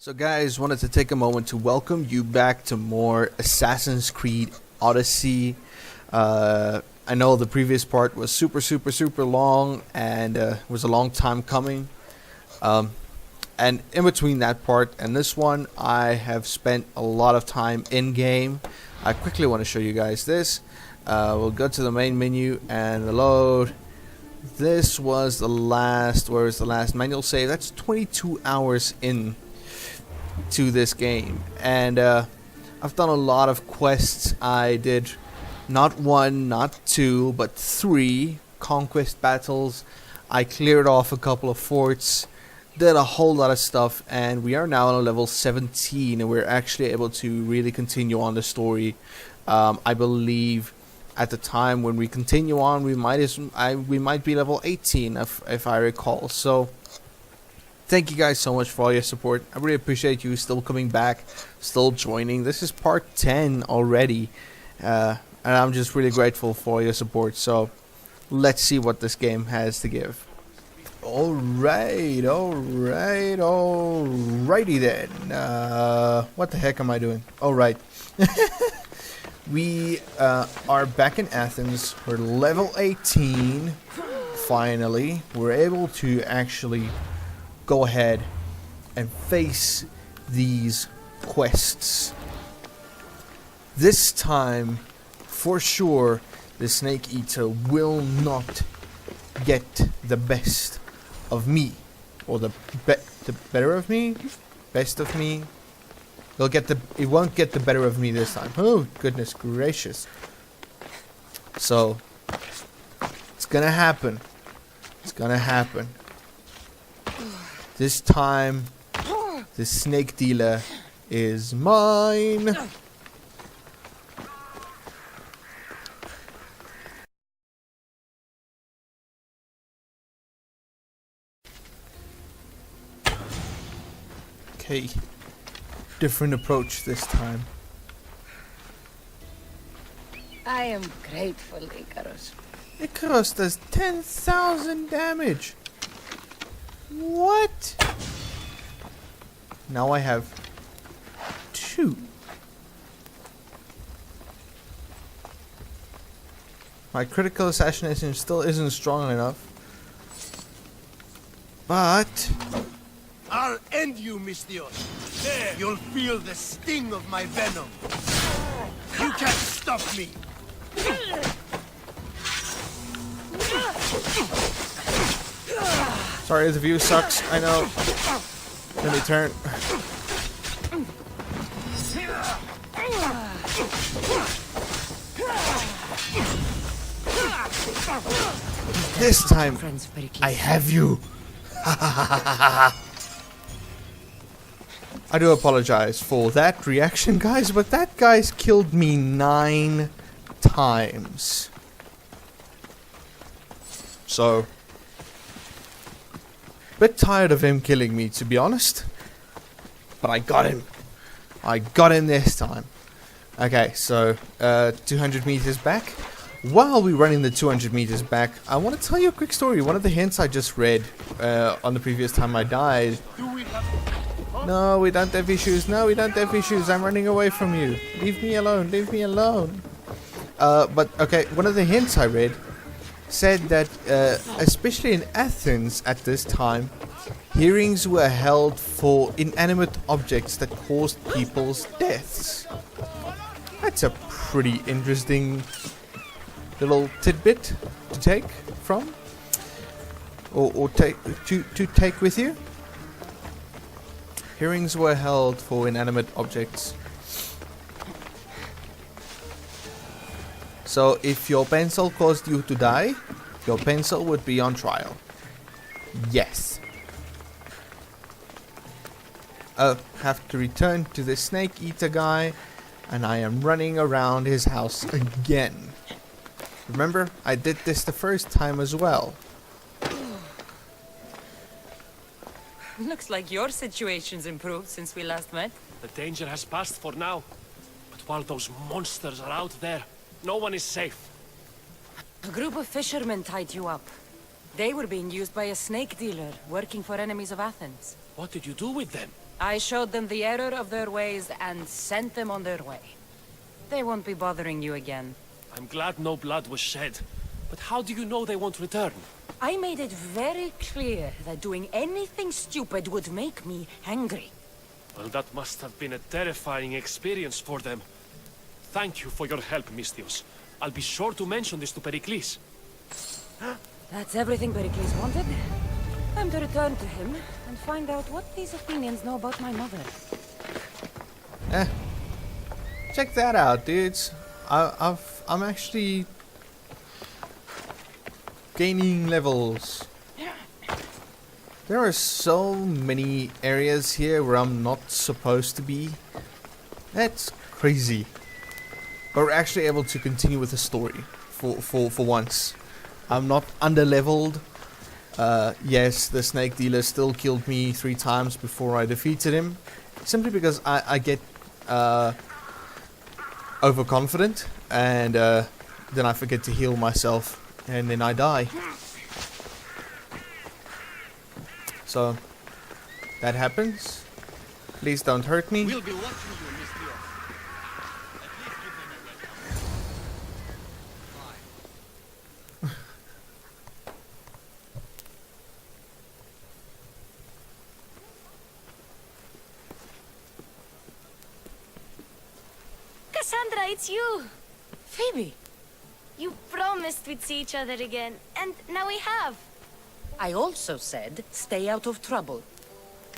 So guys, wanted to take a moment to welcome you back to more Assassin's Creed Odyssey. I know the previous part was super long and was a long time coming. And in between that part and this one, I have spent a lot of time in-game. I quickly want to show you guys this. We'll go to the main menu and load. This was the last, where is the last manual save? That's 22 hours in to this game, and I've done a lot of quests. I did not one, not two, but 3 conquest battles. I cleared off a couple of forts, did a whole lot of stuff, and we are now on level 17, and we're actually able to really continue on the story. I believe at the time when we continue on, we might be level 18 if I recall. So thank you guys so much for all your support. I really appreciate you still coming back, still joining. This is part 10 already, and I'm just really grateful for your support. So let's see what this game has to give. Alrighty then. What the heck am I doing? Alright. We are back in Athens. We're level 18. Finally, we're able to actually go ahead and face these quests. This time, for sure, the Snake Eater will not get the best of me, or the better of me, best of me. It won't get the better of me this time. Oh goodness gracious! So it's gonna happen. It's gonna happen. This time, the snake dealer is mine. Okay, different approach this time. I am grateful, Icarus. Icarus does 10,000 damage. What? Now I have 2. My critical assassination still isn't strong enough. But I'll end you, Mystios. There, you'll feel the sting of my venom. You can't stop me. sorry, the view sucks. I know. Let me turn. This time, I have you. I do apologize for that reaction, guys, but that guy's killed me 9 times. So, bit tired of him killing me, to be honest. But I got him. I got him this time. Okay, so 200 meters back. While we're running the 200 meters back, I want to tell you a quick story. One of the hints I just read on the previous time I died. No, we don't have issues. No, we don't have issues. I'm running away from you. Leave me alone. Leave me alone. But, okay, one of the hints I read said that, especially in Athens at this time, hearings were held for inanimate objects that caused people's deaths. That's a pretty interesting little tidbit to take from, or take to take with you. Hearings were held for inanimate objects. So if your pencil caused you to die, your pencil would be on trial. Yes. Have to return to the Snake Eater guy, and I am running around his house again. Remember, I did this the first time as well. Looks like your situation's improved since we last met. The danger has passed for now. But while those monsters are out there, no one is safe. A group of fishermen tied you up. They were being used by a snake dealer working for enemies of Athens. What did you do with them? I showed them the error of their ways and sent them on their way. They won't be bothering you again. I'm glad no blood was shed. But how do you know they won't return? I made it very clear that doing anything stupid would make me angry. Well, that must have been a terrifying experience for them. Thank you for your help, Mistios. I'll be sure to mention this to Pericles. That's everything Pericles wanted. Time to return to him and find out what these Athenians know about my mother. Check that out, dudes. I'm actually gaining levels. There are so many areas here where I'm not supposed to be. That's crazy. But we're actually able to continue with the story for once. I'm not under-leveled. Yes, the snake dealer still killed me 3 times before I defeated him. Simply because I get overconfident and then I forget to heal myself and then I die. So that happens. Please don't hurt me. We'll be watching you, Mistios. At least give them a weapon. Cassandra, it's you! Phoebe! You promised we'd see each other again, and now we have. I also said, stay out of trouble.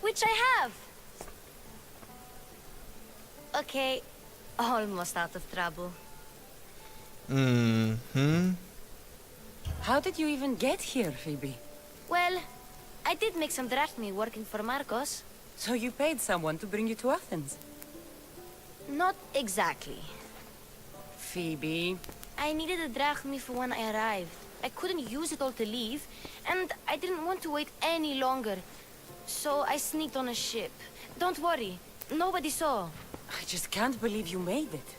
Which I have. Okay, almost out of trouble. How did you even get here, Phoebe? Well, I did make some drachmi working for Marcos. So you paid someone to bring you to Athens? Not exactly. Phoebe... I needed a drachmi for when I arrived. I couldn't use it all to leave, and I didn't want to wait any longer. So I sneaked on a ship. Don't worry, nobody saw. I just can't believe you made it.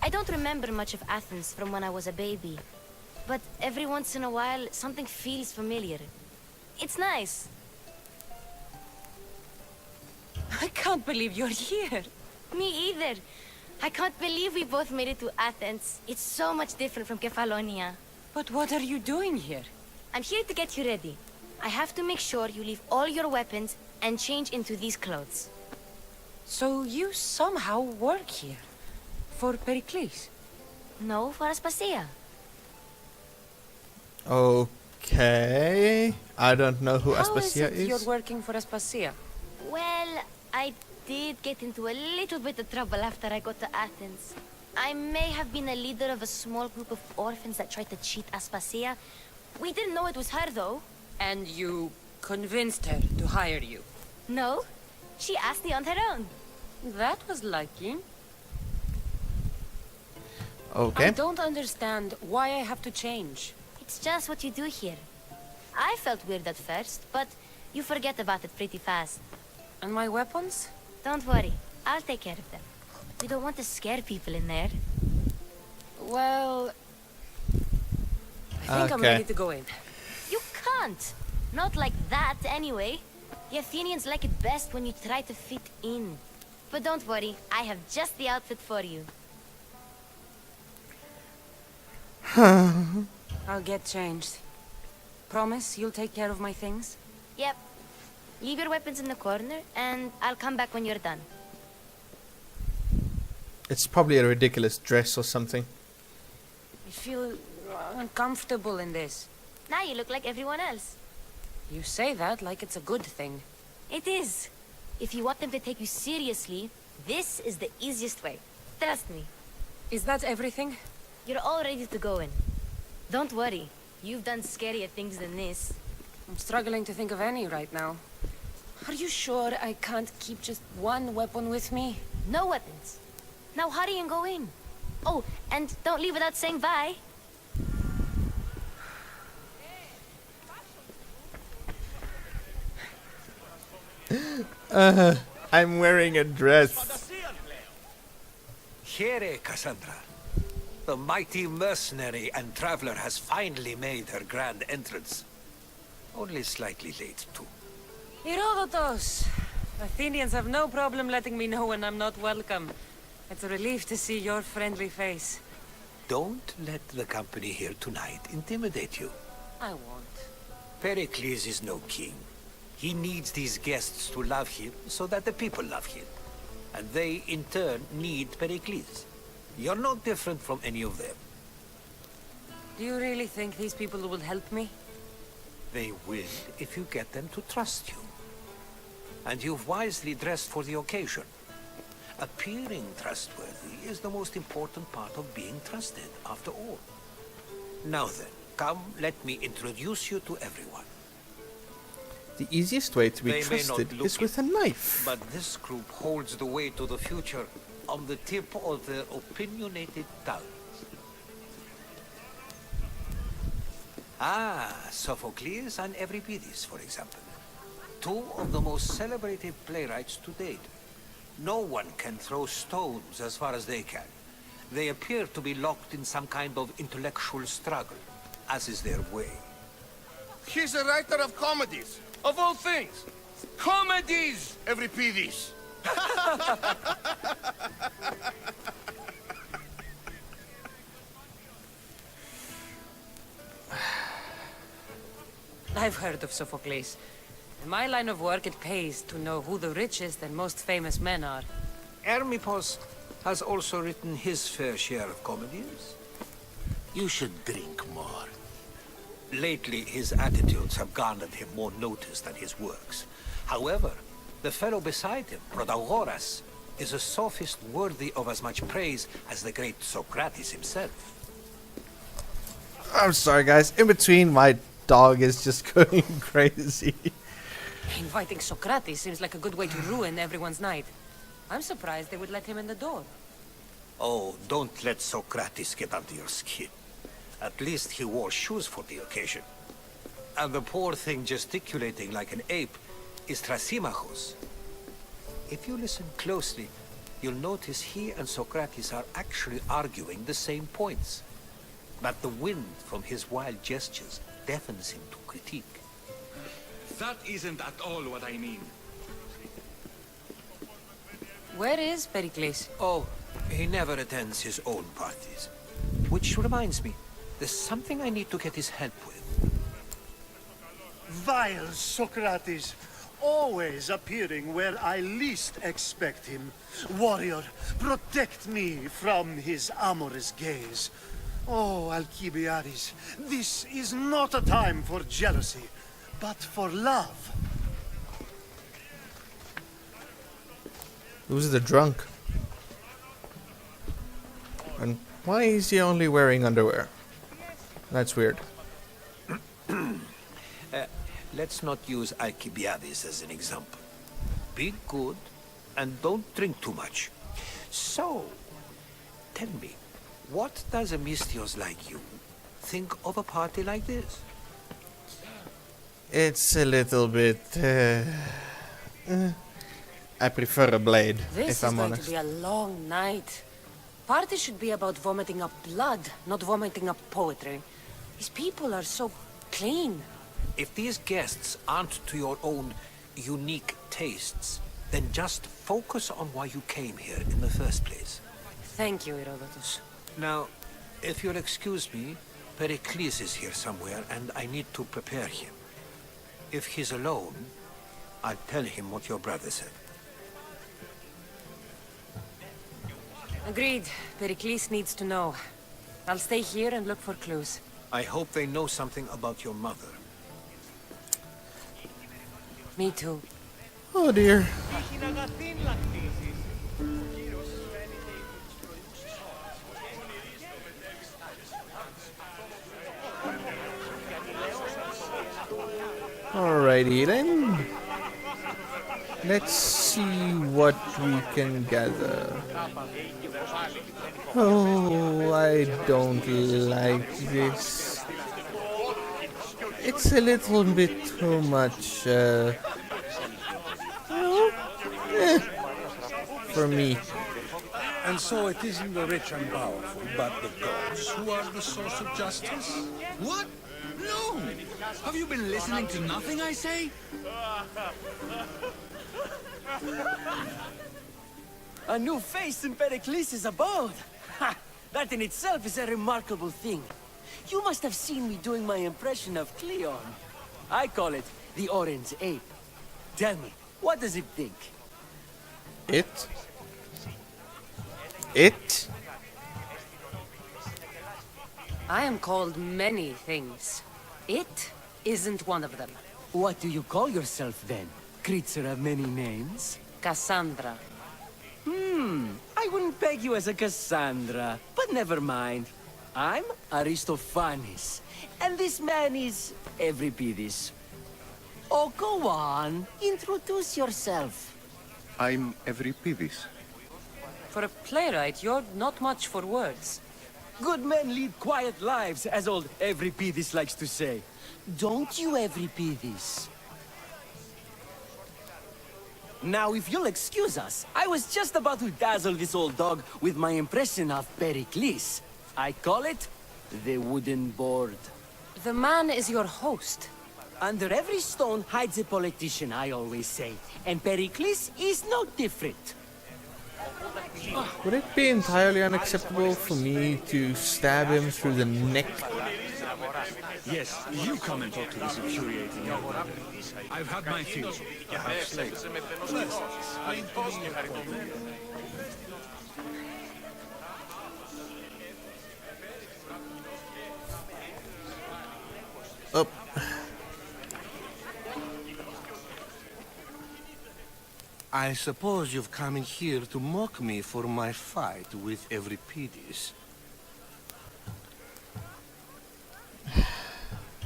I don't remember much of Athens from when I was a baby. But every once in a while, something feels familiar. It's nice. I can't believe you're here. Me either. I can't believe we both made it to Athens. It's so much different from Kefalonia. But what are you doing here? I'm here to get you ready. I have to make sure you leave all your weapons and change into these clothes. So you somehow work here? For Pericles? No, for Aspasia. Okay. I don't know who How Aspasia is it you're working for Aspasia? Well, I did get into a little bit of trouble after I got to Athens. I may have been a leader of a small group of orphans that tried to cheat Aspasia. We didn't know it was her, though. And you convinced her to hire you? No, she asked me on her own. That was lucky. Okay. I don't understand why I have to change. It's just what you do here. I felt weird at first, but you forget about it pretty fast. And my weapons? Don't worry, I'll take care of them. We don't want to scare people in there. Well... I think I'm Okay. ready to go in. You can't! Not like that, anyway. The Athenians like it best when you try to fit in. But don't worry, I have just the outfit for you. I'll get changed. Promise you'll take care of my things? Yep. Leave your weapons in the corner, and I'll come back when you're done. It's probably a ridiculous dress or something. I feel uncomfortable in this. Now you look like everyone else. You say that like it's a good thing. It is. If you want them to take you seriously, this is the easiest way. Trust me. Is that everything? You're all ready to go in. Don't worry. You've done scarier things than this. I'm struggling to think of any right now. Are you sure I can't keep just one weapon with me? No weapons. Now hurry and go in. Oh, and don't leave without saying bye. I'm wearing a dress. Here, Cassandra. The mighty mercenary and traveler has finally made her grand entrance. Only slightly late, too. Herodotus! Athenians have no problem letting me know when I'm not welcome. It's a relief to see your friendly face. Don't let the company here tonight intimidate you. I won't. Pericles is no king. He needs these guests to love him so that the people love him. And they, in turn, need Pericles. You're no different from any of them. Do you really think these people will help me? They will if you get them to trust you. And you've wisely dressed for the occasion. Appearing trustworthy is the most important part of being trusted, after all. Now then, come, let me introduce you to everyone. The easiest way to be They may not trusted look is with a knife. But this group holds the way to the future on the tip of their opinionated tongues. Ah, Sophocles and Euripides, for example. Two of the most celebrated playwrights to date. No one can throw stones as far as they can. They appear to be locked in some kind of intellectual struggle, as is their way. He's a writer of comedies, of all things. Comedies, Euripides. I've heard of Sophocles. In my line of work, it pays to know who the richest and most famous men are. Hermippos has also written his fair share of comedies. You should drink more. Lately, his attitudes have garnered him more notice than his works. However, the fellow beside him, Protagoras, is a sophist worthy of as much praise as the great Socrates himself. I'm sorry, guys. In between, my dog is just going crazy. Inviting Socrates seems like a good way to ruin everyone's night. I'm surprised they would let him in the door. Oh, don't let Socrates get under your skin. At least he wore shoes for the occasion. And the poor thing gesticulating like an ape is Thrasymachos. If you listen closely, you'll notice he and Socrates are actually arguing the same points. But the wind from his wild gestures deafens him to critique. That isn't at all what I mean. Where is Pericles? Oh, he never attends his own parties. Which reminds me, there's something I need to get his help with. Vile Socrates, always appearing where I least expect him. Warrior, protect me from his amorous gaze. Oh, Alcibiades, this is not a time for jealousy, but for love. Who's the drunk? And why is he only wearing underwear? That's weird. Let's not use Alcibiades as an example. Be good, and don't drink too much. So, tell me, what does a Misthios like you think of a party like this? It's a little bit... I prefer a blade, This if is I'm going honest. to be a long night. Party should be about vomiting up blood, not vomiting up poetry. These people are so clean. If these guests aren't to your own unique tastes, then just focus on why you came here in the first place. Thank you, Herodotus. Now, if you'll excuse me, Pericles is here somewhere, and I need to prepare him. If he's alone, I'll tell him what your brother said. Agreed. Pericles needs to know. I'll stay here and look for clues. I hope they know something about your mother. Me too. Oh dear. Alrighty then. Let's see what we can gather. Oh, I don't like this. It's a little bit too much, for me. And so it isn't the rich and powerful, but the gods who are the source of justice? What? No! Have you been listening to nothing I say? A new face in Pericles' abode! Ha! That in itself is a remarkable thing. You must have seen me doing my impression of Cleon. I call it the Orange Ape. Tell me, what does it think? It? It? I am called many things. It isn't one of them. What do you call yourself then? Creature of many names? Cassandra. I wouldn't peg you as a Cassandra, but never mind. I'm Aristophanes, and this man is Euripides. Oh, go on. Introduce yourself. I'm Euripides. For a playwright, you're not much for words. Good men lead quiet lives, as old Euripides likes to say. Don't you, Euripides? Now, if you'll excuse us, I was just about to dazzle this old dog with my impression of Pericles. I call it the wooden board. The man is your host. Under every stone hides a politician, I always say. And Pericles is no different. Would it be entirely unacceptable for me to stab him through the neck? Yes, you come and talk to this infuriating elder. I've had my fill. I have slaves. Up. I suppose you've come in here to mock me for my fight with Euripides.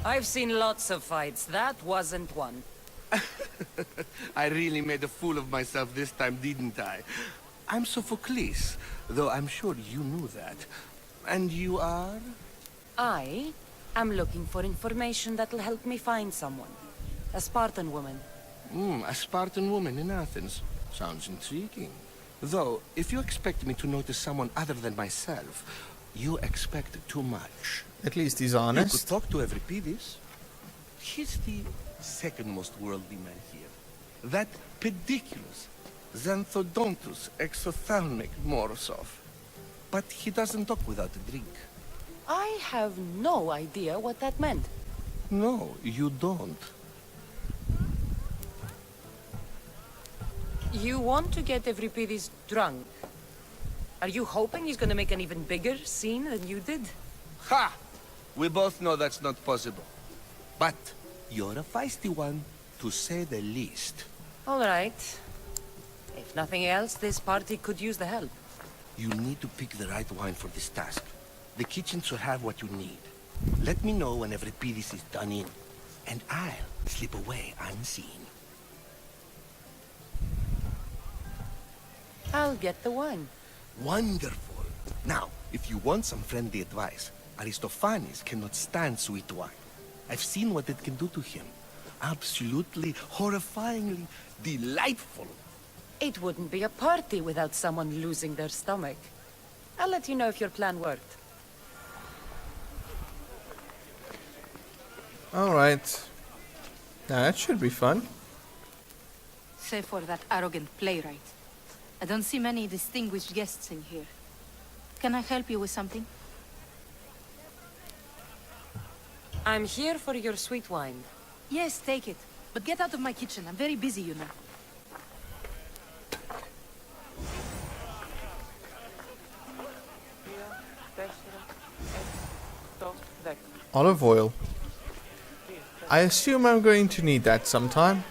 I've seen lots of fights. That wasn't one. I really made a fool of myself this time, didn't I? I'm Sophocles, though I'm sure you knew that. And you are? I am looking for information that'll help me find someone. A Spartan woman. A Spartan woman in Athens. Sounds intriguing. Though, if you expect me to notice someone other than myself, you expect too much. At least he's You honest. could talk to Euripides. He's the second most worldly man here. That pediculous, xanthodontus exophthalmic Morosov. But he doesn't talk without a drink. I have no idea what that meant. No, you don't. You want to get Euripides drunk. Are you hoping he's gonna make an even bigger scene than you did? Ha! We both know that's not possible. But you're a feisty one, to say the least. All right. If nothing else, this party could use the help. You need to pick the right wine for this task. The kitchen should have what you need. Let me know when Euripides is done in, and I'll slip away unseen. I'll get the wine. Wonderful. Now, if you want some friendly advice, Aristophanes cannot stand sweet wine. I've seen what it can do to him. Absolutely, horrifyingly delightful. It wouldn't be a party without someone losing their stomach. I'll let you know if your plan worked. Alright. Now that should be fun. Save for that arrogant playwright. I don't see many distinguished guests in here. Can I help you with something? I'm here for your sweet wine. Yes, take it. But get out of my kitchen. I'm very busy, you know. Olive oil. I assume I'm going to need that sometime.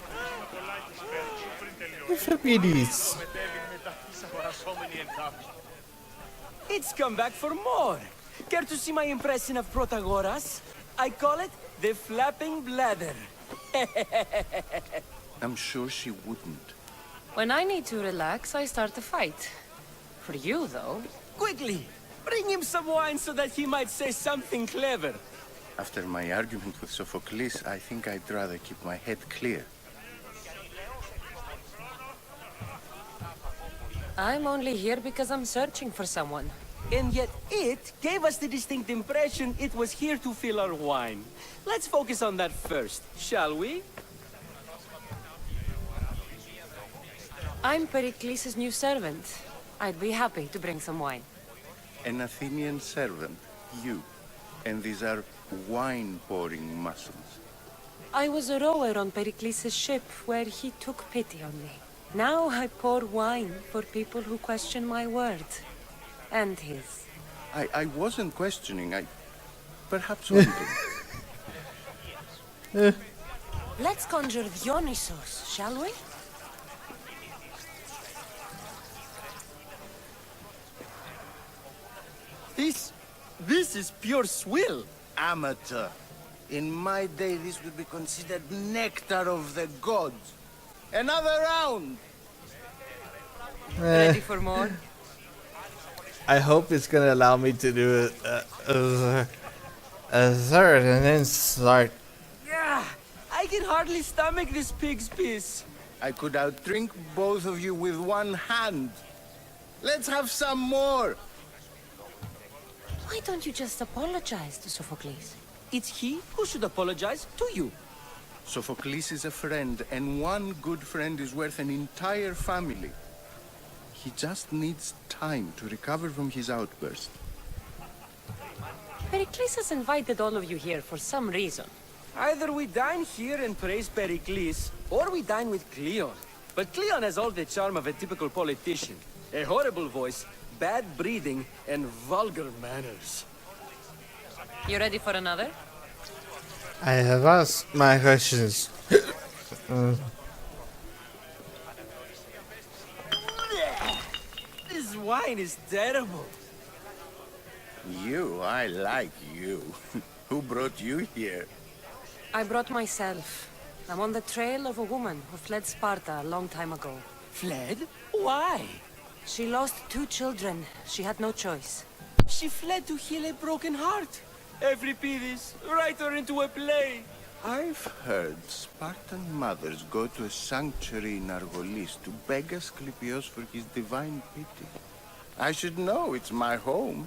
Euripides. It's come back for more. Care to see my impression of Protagoras? I call it the flapping bladder. I'm sure she wouldn't. When I need to relax, I start a fight. For you, though. Quickly, bring him some wine so that he might say something clever. After my argument with Sophocles, I think I'd rather keep my head clear. I'm only here because I'm searching for someone. And yet it gave us the distinct impression it was here to fill our wine. Let's focus on that first, shall we? I'm Pericles' new servant. I'd be happy to bring some wine. An Athenian servant, you. And these are wine-pouring muscles. I was a rower on Pericles' ship where he took pity on me. Now I pour wine for people who question my word. And his. I wasn't questioning, perhaps wondering. Let's conjure Dionysos, shall we? This is pure swill. Amateur. In my day, this would be considered nectar of the gods. Another round! Ready for more? I hope it's gonna allow me to do a third and then start. Yeah, I can hardly stomach this pig's piss. I could outdrink both of you with one hand. Let's have some more! Why don't you just apologize to Sophocles? It's he who should apologize to you. Sophocles is a friend, and one good friend is worth an entire family. He just needs time to recover from his outburst. Pericles has invited all of you here for some reason. Either we dine here and praise Pericles, or we dine with Cleon. But Cleon has all the charm of a typical politician. A horrible voice, bad breeding, and vulgar manners. You ready for another? I have asked my questions. This wine is terrible. You, I like you. Who brought you here? I brought myself. I'm on the trail of a woman who fled Sparta a long time ago. Fled? Why? She lost 2 children. She had no choice. She fled to heal a broken heart. Euripides, write her into a play. I've heard Spartan mothers go to a sanctuary in Argolis to beg Asclepios for his divine pity. I should know, it's my home.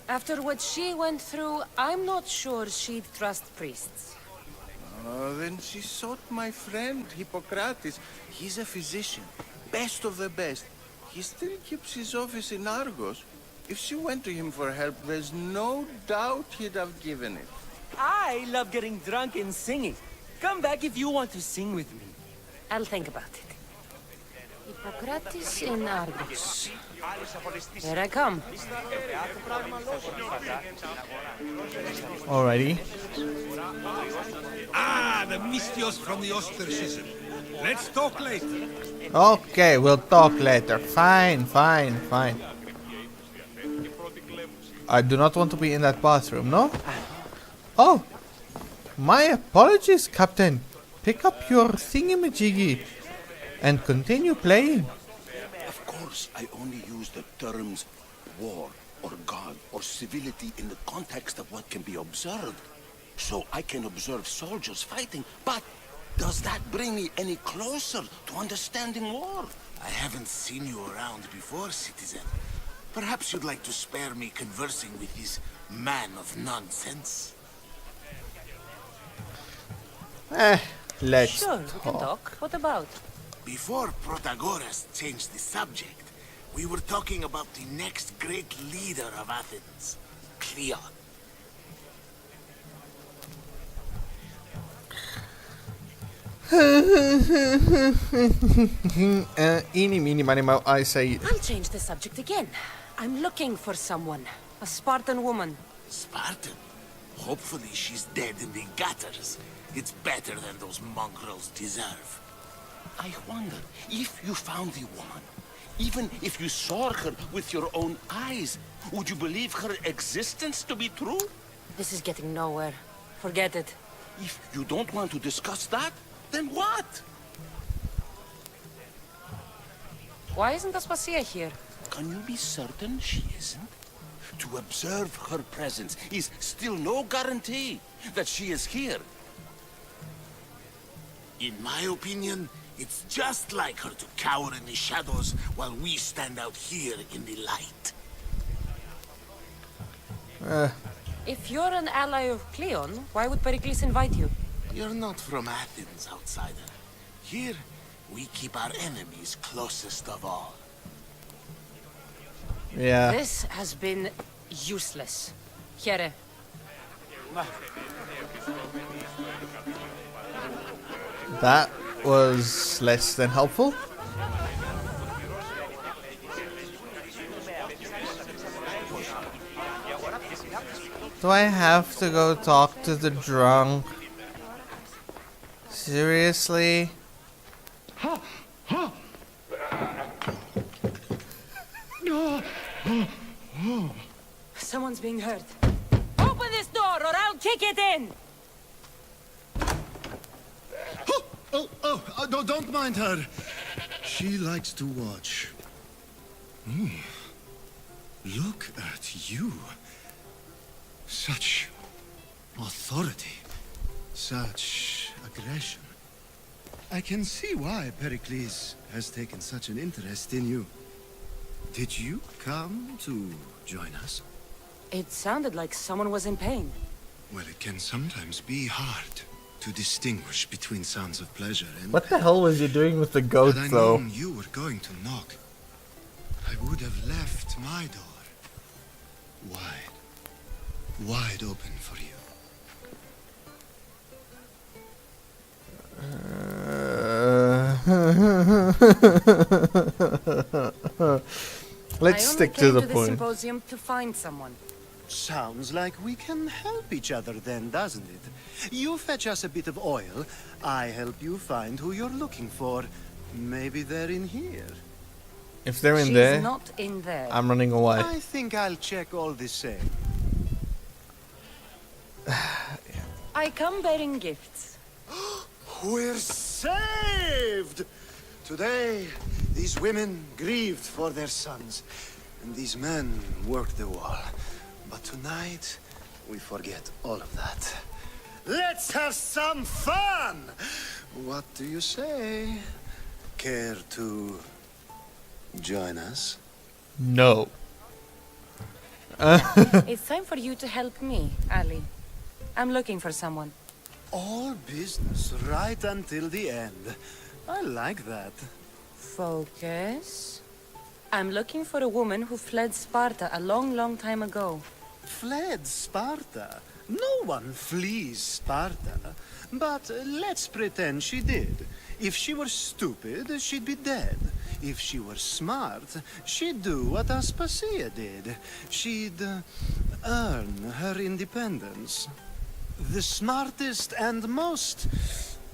After what she went through, I'm not sure she'd trust priests. Oh, then she sought my friend, Hippocrates. He's a physician, best of the best. He still keeps his office in Argos. If she went to him for help, there's no doubt he'd have given it. I love getting drunk and singing. Come back if you want to sing with me. I'll think about it. Hippocrates in Argos. Here I come. Alrighty. Ah, the Mystios from the ostracism. Let's talk later. Okay, we'll talk later. Fine. I do not want to be in that bathroom, no? Oh! My apologies, Captain. Pick up your thingamajiggy and continue playing. Of course, I only use the terms war or God or civility in the context of what can be observed. So I can observe soldiers fighting, but does that bring me any closer to understanding war? I haven't seen you around before, citizen. Perhaps you'd like to spare me conversing with this man of nonsense? Let's Sure, we can talk. What about? Before Protagoras changed the subject, we were talking about the next great leader of Athens, Cleon. Eeny, meeny, miny, moe, I say. I'll change the subject again. I'm looking for someone. A Spartan woman. Spartan? Hopefully she's dead in the gutters. It's better than those mongrels deserve. I wonder, if you found the woman, even if you saw her with your own eyes, would you believe her existence to be true? This is getting nowhere. Forget it. If you don't want to discuss that, then what? Why isn't Aspasia here? Can you be certain she isn't? To observe her presence is still no guarantee that she is here. In my opinion, it's just like her to cower in the shadows while we stand out here in the light. If you're an ally of Cleon, why would Pericles invite you? You're not from Athens, outsider. Here, We keep our enemies closest of all. Yeah. This has been useless. Here. That was less than helpful. Do I have to go talk to the drunk? Seriously? Someone's being hurt. Open this door or I'll kick it in! No, don't mind her. She likes to watch. Look at you. Such authority. Such aggression. I can see why Pericles has taken such an interest in you. Did you come to join us? It sounded like someone was in pain. Well, it can sometimes be hard to distinguish between sounds of pleasure and... What the hell was you doing with the goat, Had I though? known you were going to knock, I would have left my door wide open for you. Let's stick to the I only came to the point. Symposium to find someone. Sounds like we can help each other then, doesn't it? You fetch us a bit of oil, I help you find who you're looking for. Maybe they're in here. If they're in She's there, not in there. I'm running away. I think I'll check all the same. I come bearing gifts. We're saved! Today, these women grieved for their sons, and these men worked the wall. But tonight, we forget all of that. Let's have some fun! What do you say? Care to join us? No. It's time for you to help me, Ali. I'm looking for someone. All business right until the end. I like that. Focus. I'm looking for a woman who fled Sparta a long, long time ago. Fled Sparta? No one flees Sparta. But let's pretend she did. If she were stupid, she'd be dead. If she were smart, she'd do what Aspasia did. She'd earn her independence. The smartest and most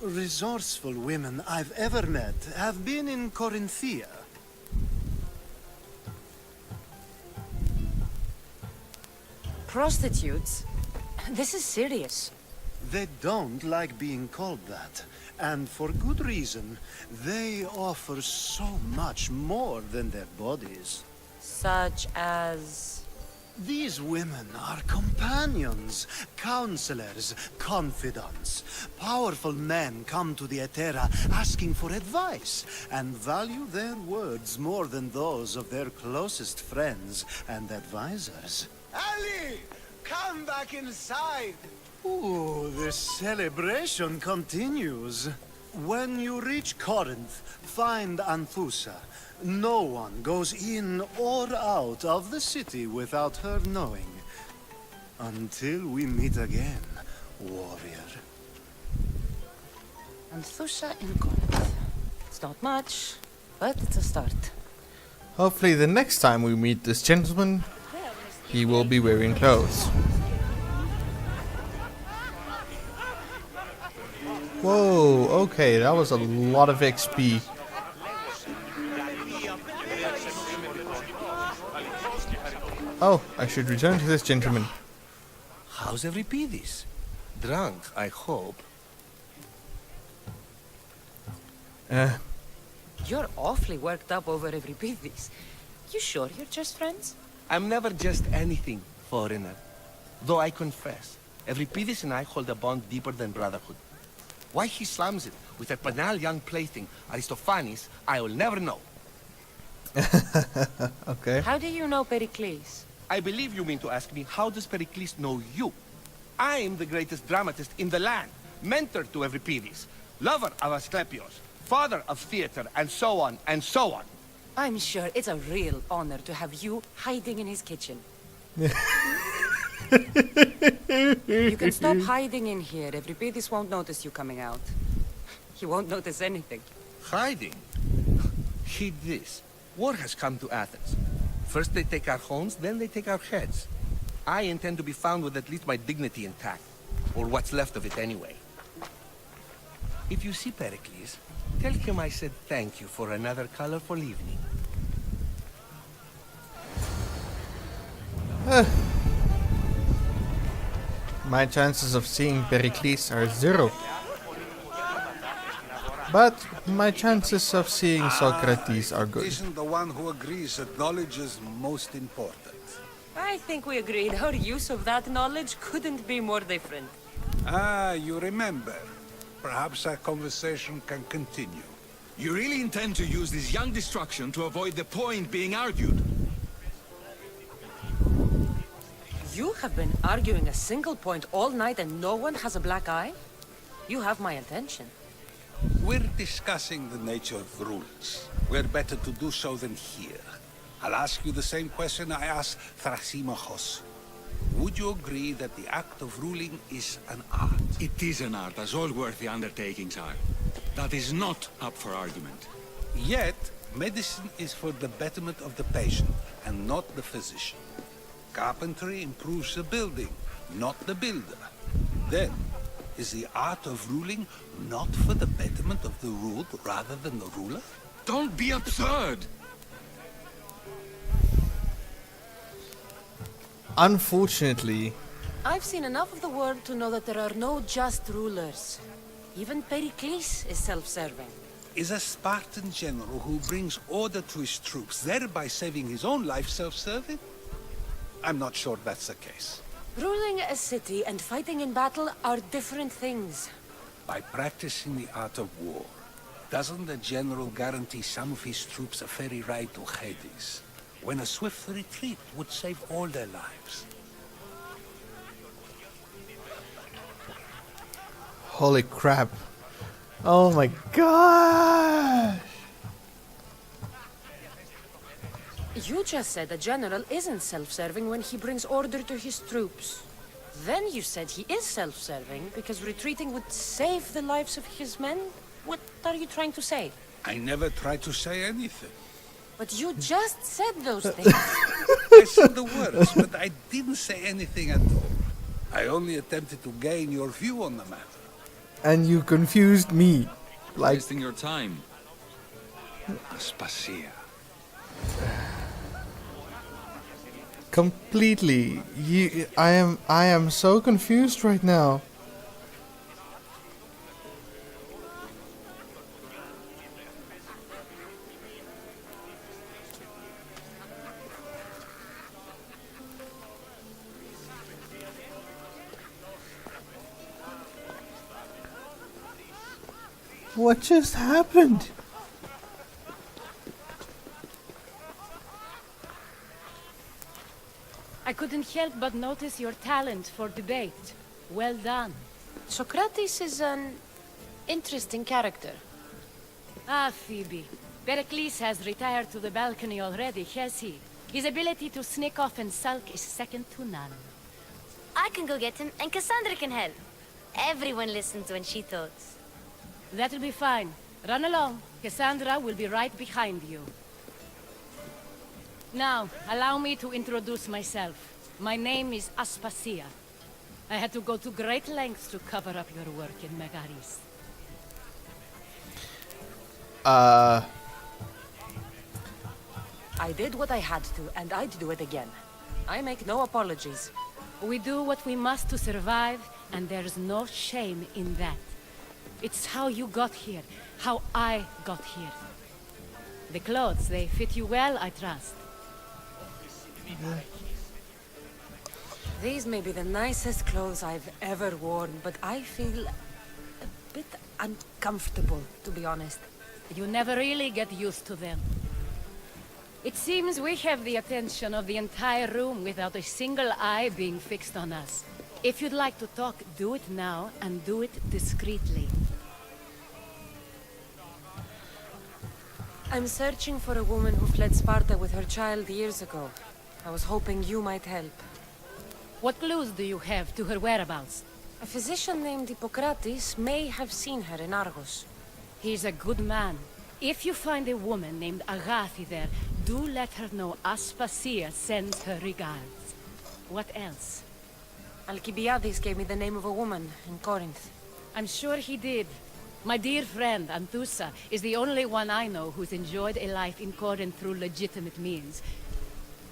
resourceful women I've ever met have been in Corinthia. Prostitutes? This is serious. They don't like being called that. And for good reason. They offer so much more than their bodies. Such as... These women are companions, counselors, confidants. Powerful men come to the Etera asking for advice and value their words more than those of their closest friends and advisors. Ali! Come back inside! Ooh, the celebration continues. When you reach Corinth, find Anthusa. No one goes in or out of the city without her knowing. Until we meet again, warrior. Anthusa in Corinth. It's not much, but it's a start. Hopefully the next time we meet this gentleman, he will be wearing clothes. Whoa, okay, that was a lot of XP. Oh, I should return to this gentleman. How's Euripides? Drunk, I hope. You're awfully worked up over Euripides. You sure you're just friends? I'm never just anything, foreigner. Though I confess, Euripides and I hold a bond deeper than brotherhood. Why he slams it with that banal young plaything, Aristophanes, I will never know. Okay. How do you know Pericles? I believe you mean to ask me, how does Pericles know you? I'm the greatest dramatist in the land, mentor to Euripides, lover of Asclepios, father of theater, and so on, and so on. I'm sure it's a real honor to have you hiding in his kitchen. You can stop hiding in here. Euripides won't notice you coming out. He won't notice anything. Hiding? Heed this. War has come to Athens. First they take our homes, then they take our heads. I intend to be found with at least my dignity intact. Or what's left of it anyway. If you see Pericles, tell him I said thank you for another colorful evening. My chances of seeing Pericles are 0. But my chances of seeing Socrates are good. Isn't the one who agrees that knowledge is most important? I think we agreed our use of that knowledge couldn't be more different. Ah, you remember. Perhaps our conversation can continue. You really intend to use this young destruction to avoid the point being argued? You have been arguing a single point all night and no one has a black eye? You have my attention. We're discussing the nature of rules. We're better to do so than here. I'll ask you the same question I asked Thrasymachos. Would you agree that the act of ruling is an art? It is an art, as all worthy undertakings are. That is not up for argument. Yet, medicine is for the betterment of the patient, and not the physician. Carpentry improves the building, not the builder. Then, is the art of ruling not for the betterment of the ruled rather than the ruler? Don't be absurd! Unfortunately, I've seen enough of the world to know that there are no just rulers. Even Pericles is self-serving. Is a Spartan general who brings order to his troops, thereby saving his own life, self-serving? I'm not sure that's the case. Ruling a city and fighting in battle are different things. By practicing the art of war, doesn't the general guarantee some of his troops a ferry ride to Hades, when a swift retreat would save all their lives? holy crap. Oh my gosh! You just said a general isn't self-serving when he brings order to his troops. Then you said he is self-serving because retreating would save the lives of his men? What are you trying to say? I never tried to say anything. But you just said those things. I said the words, but I didn't say anything at all. I only attempted to gain your view on the matter. And you confused me. Like, wasting your time. Aspasia. completely. I am so confused right now. What just happened? I couldn't help but notice your talent for debate. Well done. Socrates is an interesting character. Ah, Phoebe. Pericles has retired to the balcony already, has he? His ability to sneak off and sulk is second to none. I can go get him, and Cassandra can help. Everyone listens when she talks. That'll be fine. Run along. Cassandra will be right behind you. Now, allow me to introduce myself. My name is Aspasia. I had to go to great lengths to cover up your work in Megaris. I did what I had to, and I'd do it again. I make no apologies. We do what we must to survive, and there's no shame in that. It's how you got here, how I got here. The clothes, they fit you well, I trust. These may be the nicest clothes I've ever worn, but I feel a bit uncomfortable, to be honest. You never really get used to them. It seems we have the attention of the entire room without a single eye being fixed on us. If you'd like to talk, do it now, and do it discreetly. I'm searching for a woman who fled Sparta with her child years ago. I was hoping you might help. What clues do you have to her whereabouts? A physician named Hippocrates may have seen her in Argos. He's a good man. If you find a woman named Agathi there, do let her know Aspasia sends her regards. What else? Alcibiades gave me the name of a woman in Corinth. I'm sure he did. My dear friend, Anthusa, is the only one I know who's enjoyed a life in Corinth through legitimate means.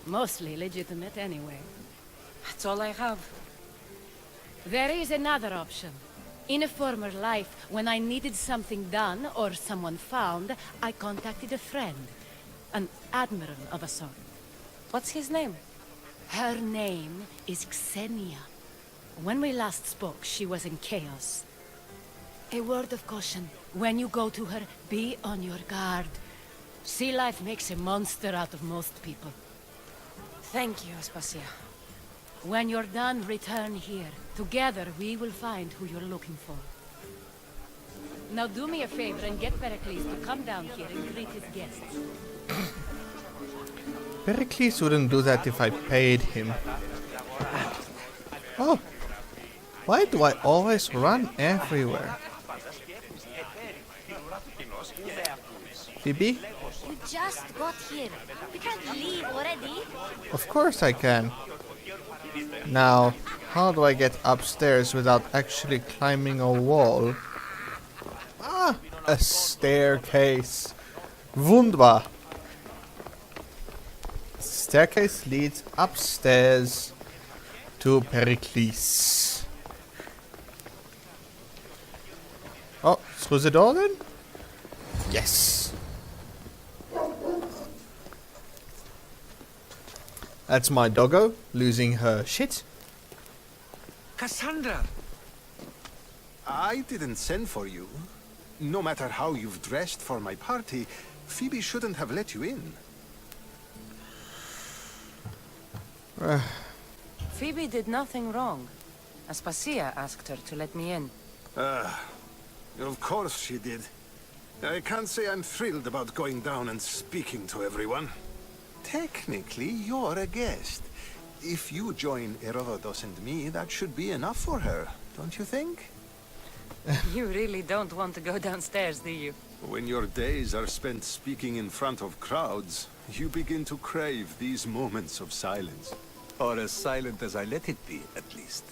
Mostly legitimate, anyway. That's all I have. There is another option. In a former life, when I needed something done or someone found, I contacted a friend. An admiral of a sort. What's his name? Her name is Xenia. When we last spoke, she was in chaos. A word of caution. When you go to her, be on your guard. Sea life makes a monster out of most people. Thank you, Aspasia. When you're done, return here. Together, we will find who you're looking for. Now do me a favor and get Pericles to come down here and greet his guests. Pericles wouldn't do that if I paid him. Oh. Why do I always run everywhere? Phoebe? You just got here. You can't leave already. Of course I can. Now, how do I get upstairs without actually climbing a wall? Ah, a staircase. Wunderbar. Staircase leads upstairs to Pericles. Oh, through the door then? Yes. That's my doggo losing her shit. Cassandra! I didn't send for you. No matter how you've dressed for my party, Phoebe shouldn't have let you in. Phoebe did nothing wrong. Aspasia asked her to let me in. Of course she did. I can't say I'm thrilled about going down and speaking to everyone. Technically, you're a guest. If you join Herodotus and me, that should be enough for her, don't you think? You really don't want to go downstairs, do you? When your days are spent speaking in front of crowds, you begin to crave these moments of silence. Or as silent as I let it be, at least.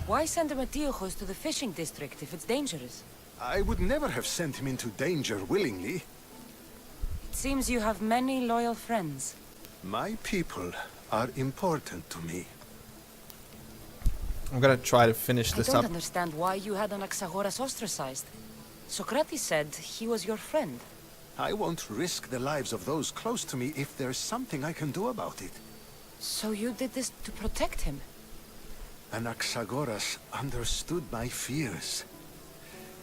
Why send Metiochos to the fishing district if it's dangerous? I would never have sent him into danger willingly. It seems you have many loyal friends. My people are important to me. I'm gonna try to finish this I don't up. understand why you had Anaxagoras ostracized. Socrates said he was your friend. I won't risk the lives of those close to me if there's something I can do about it. So you did this to protect him? Anaxagoras understood my fears.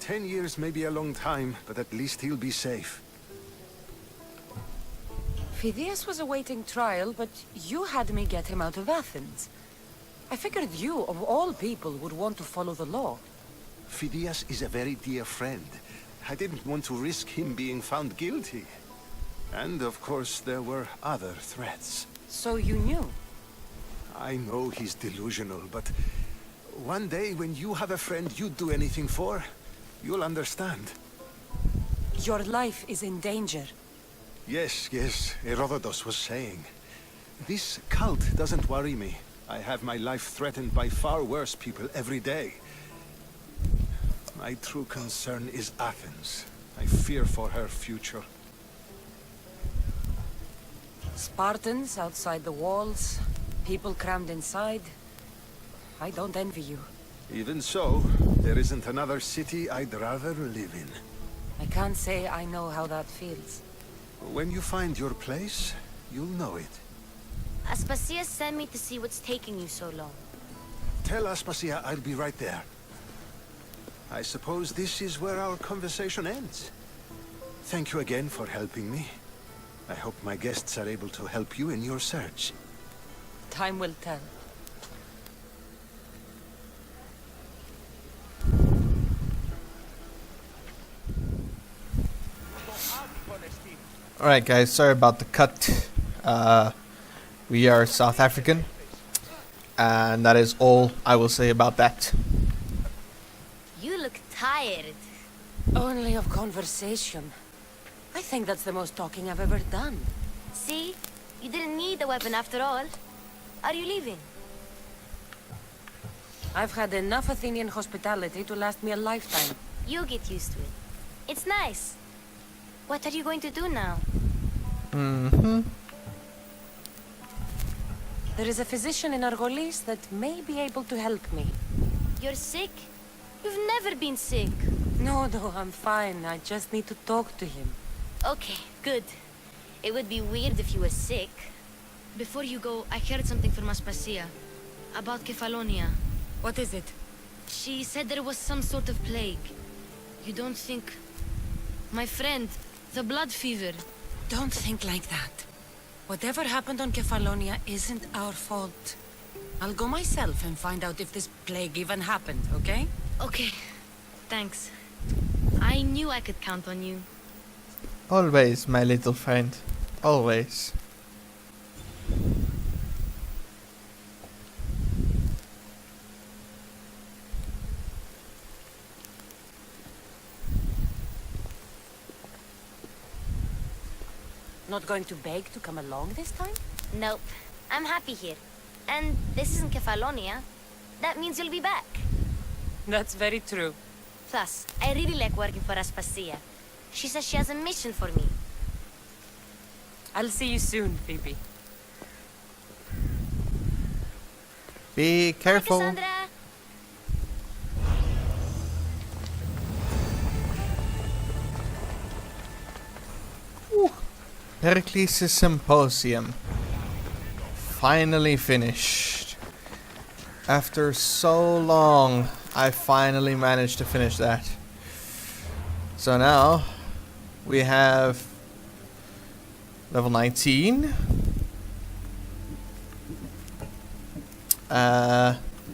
10 years may be a long time, but at least he'll be safe. Phidias was awaiting trial, but you had me get him out of Athens. I figured you, of all people, would want to follow the law. Phidias is a very dear friend. I didn't want to risk him being found guilty. And of course, there were other threats. So you knew? I know he's delusional, but one day when you have a friend you'd do anything for, you'll understand. Your life is in danger. Yes, Herodotus was saying. This cult doesn't worry me. I have my life threatened by far worse people every day. My true concern is Athens. I fear for her future. Spartans outside the walls, people crammed inside. I don't envy you. Even so, there isn't another city I'd rather live in. I can't say I know how that feels. When you find your place, you'll know it. Aspasia sent me to see what's taking you so long. Tell Aspasia I'll be right there. I suppose this is where our conversation ends. Thank you again for helping me. I hope my guests are able to help you in your search. Time will tell. Alright guys, sorry about the cut. We are South African, and that is all I will say about that. You look tired. Only of conversation. I think that's the most talking I've ever done. See? You didn't need a weapon after all. Are you leaving? I've had enough Athenian hospitality to last me a lifetime. You'll get used to it. It's nice. What are you going to do now? There is a physician in Argolis that may be able to help me. You're sick? You've never been sick. No, I'm fine. I just need to talk to him. Okay, good. It would be weird if you were sick. Before you go, I heard something from Aspasia. About Kefalonia. What is it? She said there was some sort of plague. You don't think... My friend, the blood fever. Don't think like that. Whatever happened on Kefalonia isn't our fault. I'll go myself and find out if this plague even happened, okay? Okay. Thanks. I knew I could count on you. Always, my little friend. Always. Not going to beg to come along this time? Nope. I'm happy here. And this isn't Kefalonia. That means you'll be back. That's very true. Plus, I really like working for Aspasia. She says she has a mission for me. I'll see you soon, Phoebe. Be careful. Hi, Cassandra. Pericles' Symposium. Finally finished. After so long, I finally managed to finish that. So now, we have level 19.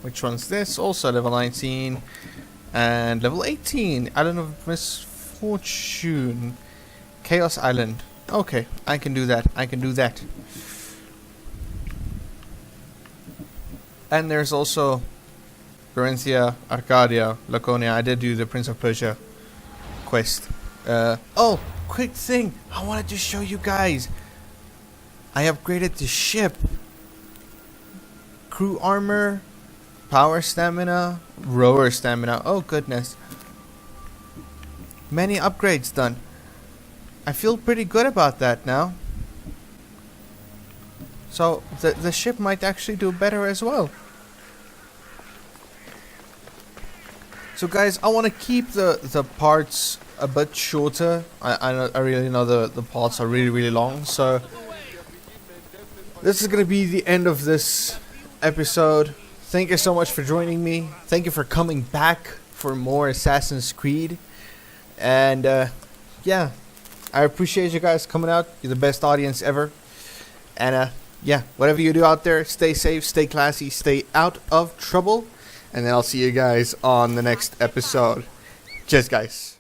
Which one's this? Also level 19. And level 18, Island of Misfortune. Chaos Island. Okay, I can do that. I can do that. And there's also Corinthia, Arcadia, Laconia. I did do the Prince of Persia quest. Oh, quick thing. I wanted to show you guys. I upgraded the ship. Crew armor, power stamina, rower stamina. Oh goodness. Many upgrades done. I feel pretty good about that now. So the ship might actually do better as well. So guys, I want to keep the parts a bit shorter. I really know the parts are really long. So this is going to be the end of this episode. Thank you so much for joining me. Thank you for coming back for more Assassin's Creed. And yeah, I appreciate you guys coming out. You're the best audience ever. And yeah, whatever you do out there, stay safe, stay classy, stay out of trouble. And then I'll see you guys on the next episode. Cheers, guys.